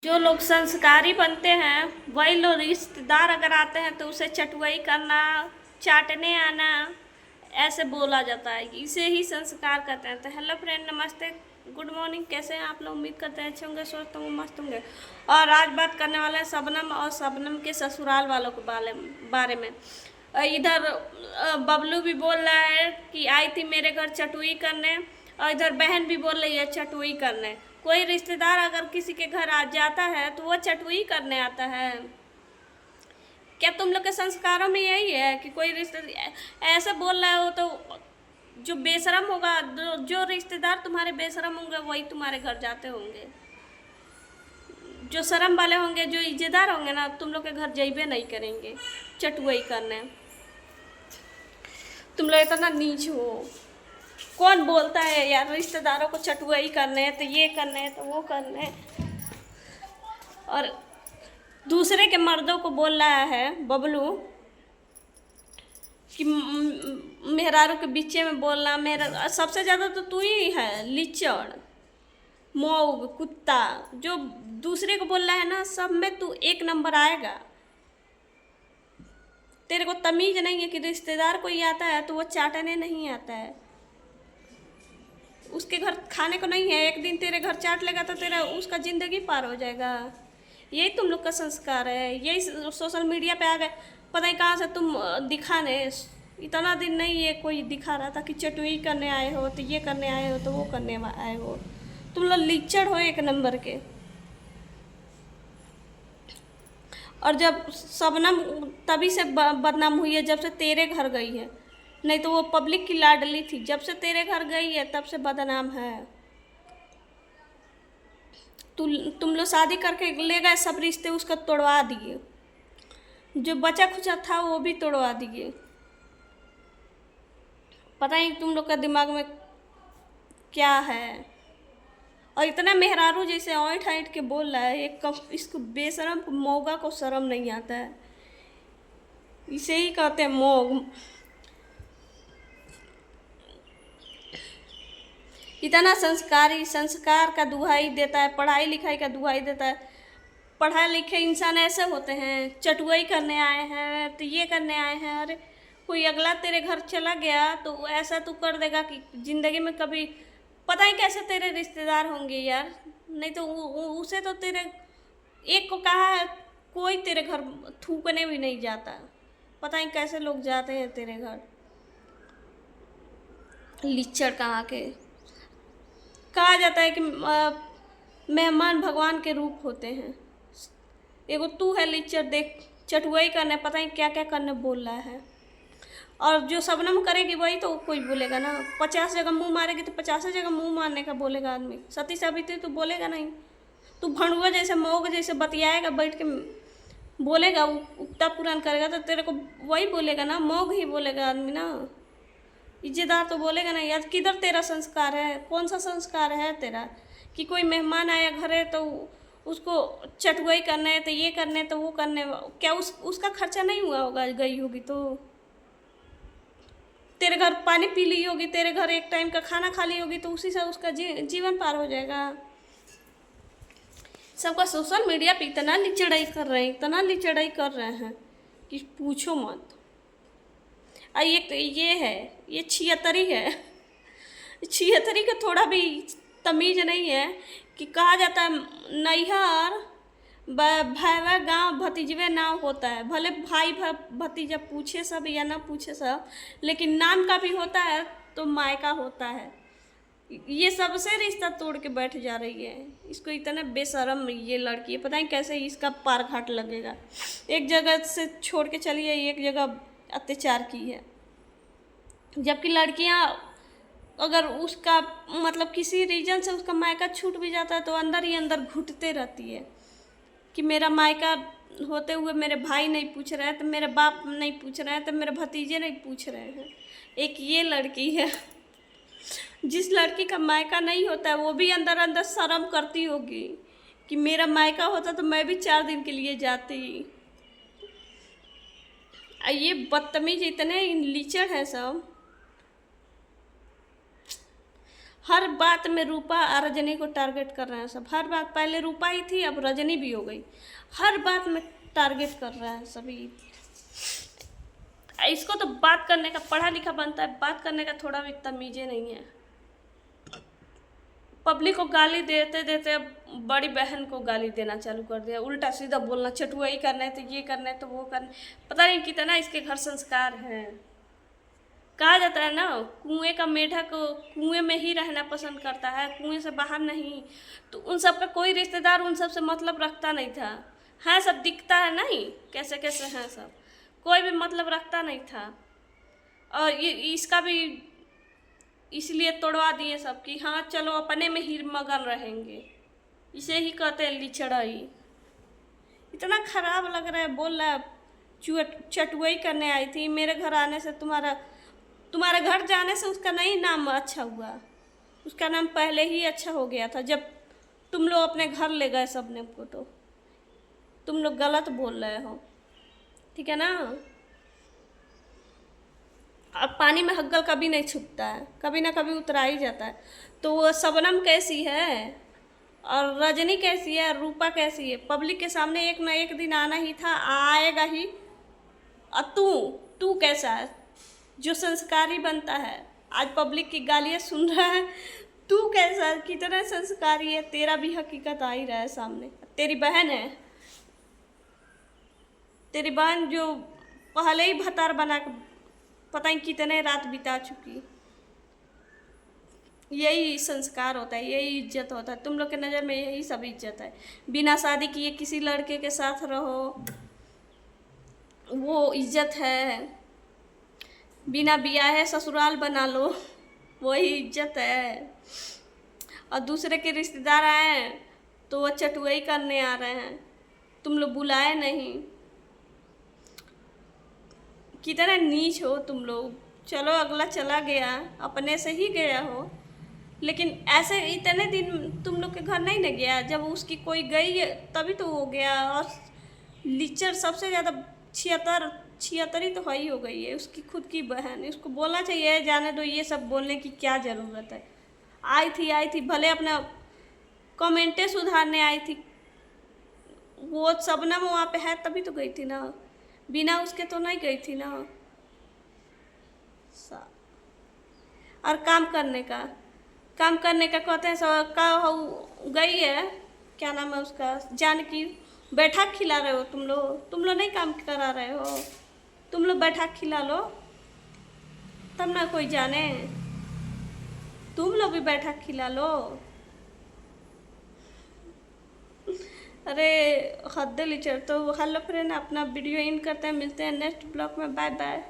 जो लोग संस्कारी बनते हैं वही लोग रिश्तेदार अगर आते हैं तो उसे चटुआई करना, चाटने आना, ऐसे बोला जाता है। इसे ही संस्कार कहते हैं। तो हेलो फ्रेंड, नमस्ते, गुड मॉर्निंग। कैसे हैं आप लोग? उम्मीद करते हैं अच्छे होंगे, स्वस्थ होंगे, मस्त होंगे। और आज बात करने वाले हैं शबनम और शबनम के ससुराल वालों के बारे में। इधर बबलू भी बोल रहा है कि आई थी मेरे घर चटुई करने, और इधर बहन भी बोल रही है चटुई करने। कोई रिश्तेदार अगर किसी के घर आ जाता है तो वो चटुई करने आता है। क्या तुम लोग के संस्कारों में यही है कि कोई रिश्तेदार ऐसे बोल रहे हो तो जो बेशरम होगा, जो रिश्तेदार तुम्हारे बेशरम होंगे वही तुम्हारे घर जाते होंगे। जो शर्म वाले होंगे, जो इज्जतदार होंगे ना, तुम लोग के घर जइबे नहीं करेंगे चटुई करने। तुम लोग इतना नीच हो। कौन बोलता है यार रिश्तेदारों को चटुआई करने हैं तो ये करने हैं तो वो करने हैं। और दूसरे के मर्दों को बोल रहा है बबलू कि मेहरारू के बीचे में बोलना। मेरा सबसे ज़्यादा तो तू ही है लिच्चड़, मौग, कुत्ता। जो दूसरे को बोल रहा है ना, सब में तू एक नंबर आएगा। तेरे को तमीज नहीं है कि रिश्तेदार कोई आता है तो वो चाटने नहीं आता है। उसके घर खाने को नहीं है, एक दिन तेरे घर चाट लेगा तो तेरा उसका ज़िंदगी पार हो जाएगा। यही तुम लोग का संस्कार है। यही सोशल मीडिया पे आ गए, पता नहीं कहाँ से तुम दिखाने। इतना दिन नहीं ये कोई दिखा रहा था कि चटुई करने आए हो, तो ये करने आए हो, तो वो करने आए हो। तुम लोग लिच्चड़ हो एक नंबर के। और जब शबनम तभी से बदनाम हुई है जब से तेरे घर गई है, नहीं तो वो पब्लिक की लाडली थी। जब से तेरे घर गई है तब से बदनाम है। तुम लोग शादी करके ले गए, सब रिश्ते उसका तोड़वा दिए। जो बचा खुचा था वो भी तोड़वा दिए। पता नहीं तुम लोग का दिमाग में क्या है। और इतना मेहरारू जैसे ऐंठ ऐंठ के बोल रहा है। एक इसको बेशरम मौगा को शर्म नहीं आता है। इसे ही कहते हैं मौग। इतना संस्कारी, संस्कार का दुहाई देता है, पढ़ाई लिखाई का दुहाई देता है। पढ़े लिखे इंसान ऐसे होते हैं, चटुआई करने आए हैं तो ये करने आए हैं। अरे कोई अगला तेरे घर चला गया तो ऐसा तू कर देगा कि ज़िंदगी में कभी पता नहीं कैसे तेरे रिश्तेदार होंगे यार। नहीं तो उसे तो तेरे एक को कहा है कोई तेरे घर थूकने भी नहीं जाता। पता नहीं कैसे लोग जाते हैं तेरे घर। लिच्चड़ कहाँ के। कहा जाता है कि मेहमान भगवान के रूप होते हैं। एगो तू है लिच्चड़, देख चटुआई करने पता नहीं क्या क्या करने बोल रहा है। और जो शबनम करेगी वही तो कोई बोलेगा ना। 50 जगह मुंह मारेगी तो 50 जगह मुंह मारने का बोलेगा आदमी। सती सावित्री तो बोलेगा नहीं। तू भंडुआ जैसे मौग जैसे बतियाएगा, बैठ के बोलेगा, उगता पुराण करेगा तो तेरे को वही बोलेगा ना, मौग ही बोलेगा आदमी ना। इज्जतदार तो बोलेगा नहीं। यार किधर तेरा संस्कार है? कौन सा संस्कार है तेरा कि कोई मेहमान आया घर है तो उसको चटुआई करना है, तो ये करने तो वो करने। क्या उसका खर्चा नहीं हुआ होगा? गई होगी तो तेरे घर पानी पी ली होगी, तेरे घर एक टाइम का खाना खा ली होगी, तो उसी से उसका जीवन पार हो जाएगा। सबका सोशल मीडिया पे इतना लिचड़ाई कर रहे हैं, इतना लिचड़ाई कर रहे हैं कि पूछो मत। ये है, ये छिहत्तरी है। छिहत्तरी का थोड़ा भी तमीज नहीं है कि कहा जाता है नैहर भाईवा गांव भतीजवे नाव होता है। भले भाई भतीजा पूछे सब या ना पूछे सब, लेकिन नाम का भी होता है तो मायका होता है। ये सबसे रिश्ता तोड़ के बैठ जा रही है। इसको इतना बेशरम ये लड़की है, पता नहीं कैसे इसका पार घाट लगेगा। एक जगह से छोड़ के चली है, एक जगह अत्याचार की है। जबकि लड़कियां अगर उसका मतलब किसी रीजन से उसका मायका छूट भी जाता है तो अंदर ही अंदर घुटते रहती है कि मेरा मायका होते हुए मेरे भाई नहीं पूछ रहे हैं, तो मेरे बाप नहीं पूछ रहे हैं, तो मेरे भतीजे नहीं पूछ रहे हैं। एक ये लड़की है। जिस लड़की का मायका नहीं होता है वो भी अंदर अंदर शर्म करती होगी कि मेरा मायका होता तो मैं भी 4 दिन के लिए जाती। ये बदतमीज इतने लिचड़ है सब। हर बात में रूपा और रजनी को टारगेट कर रहे हैं सब। हर बात, पहले रूपा ही थी, अब रजनी भी हो गई। हर बात में टारगेट कर रहा है सभी। इसको तो बात करने का पढ़ा लिखा बनता है, बात करने का थोड़ा भी तमीज़े नहीं है। पब्लिक को गाली देते देते अब बड़ी बहन को गाली देना चालू कर दिया, उल्टा सीधा बोलना, चटुआई करना है तो ये करना है तो वो करना। पता नहीं कितना इसके घर संस्कार हैं। कहा जाता है ना, कुएं का मेढक कुएं में ही रहना पसंद करता है, कुएं से बाहर नहीं। तो उन सब का कोई रिश्तेदार उन सब से मतलब रखता नहीं था। हाँ, सब दिखता है नहीं कैसे कैसे हैं सब, कोई भी मतलब रखता नहीं था। और ये इसका भी इसलिए तोड़वा दिए सब कि हाँ चलो अपने में ही मगन रहेंगे। इसे ही कहते हैं लिचड़ाई। इतना खराब लग रहा है, बोल रहा है चटुआई करने आई थी, मेरे घर आने से तुम्हारे घर जाने से उसका नहीं नाम अच्छा हुआ, उसका नाम पहले ही अच्छा हो गया था जब तुम लोग अपने घर ले गए सबने को। तो तुम लोग गलत बोल रहे हो, ठीक है ना। अब पानी में हग्गल कभी नहीं छुपता है, कभी ना कभी उतरा ही जाता है। तो वो शबनम कैसी है और रजनी कैसी है, रूपा कैसी है, पब्लिक के सामने एक ना एक दिन आना ही था, आएगा ही। और तू कैसा है जो संस्कारी बनता है, आज पब्लिक की गालियाँ सुन रहा है। तू कैसा है, कितना संस्कारी है, तेरा भी हकीकत आ ही रहा है सामने। तेरी बहन है, तेरी बहन जो पहले ही भतार बना के पता नहीं कितने रात बिता चुकी। यही संस्कार होता है, यही इज्जत होता है, तुम लोग के नज़र में यही सब इज्जत है। बिना शादी किए किसी लड़के के साथ रहो, वो इज्जत है। बिना बियाहे ससुराल बना लो, वही इज्जत है। और दूसरे के रिश्तेदार आए तो वो चटुआई करने आ रहे हैं, तुम लोग बुलाए नहीं। कितना नीच हो तुम लोग। चलो अगला चला गया, अपने से ही गया हो, लेकिन ऐसे इतने दिन तुम लोग के घर नहीं न गया, जब उसकी कोई गई तभी तो हो गया। और लीचर सबसे ज़्यादा छिहत्तरी तो ही हो गई है, उसकी खुद की बहन। उसको बोलना चाहिए जाने दो, ये सब बोलने की क्या ज़रूरत है। आई थी भले अपना कमेंटें सुधारने आई थी, वो शबनम वहाँ पे है तभी तो गई थी ना, बिना उसके तो नहीं गई थी ना। और काम करने का कहते हैं सब का गई है, क्या नाम है उसका, जानकी। बैठा खिला रहे हो तुम लोग नहीं काम करा रहे हो, तुम लोग बैठा खिला लो तब ना कोई जाने, तुम लोग भी बैठा खिला लो। अरे हद लिचर। तो हेलो फ्रेंड, अपना वीडियो इन करते हैं, मिलते हैं नेक्स्ट ब्लॉग में, बाय बाय।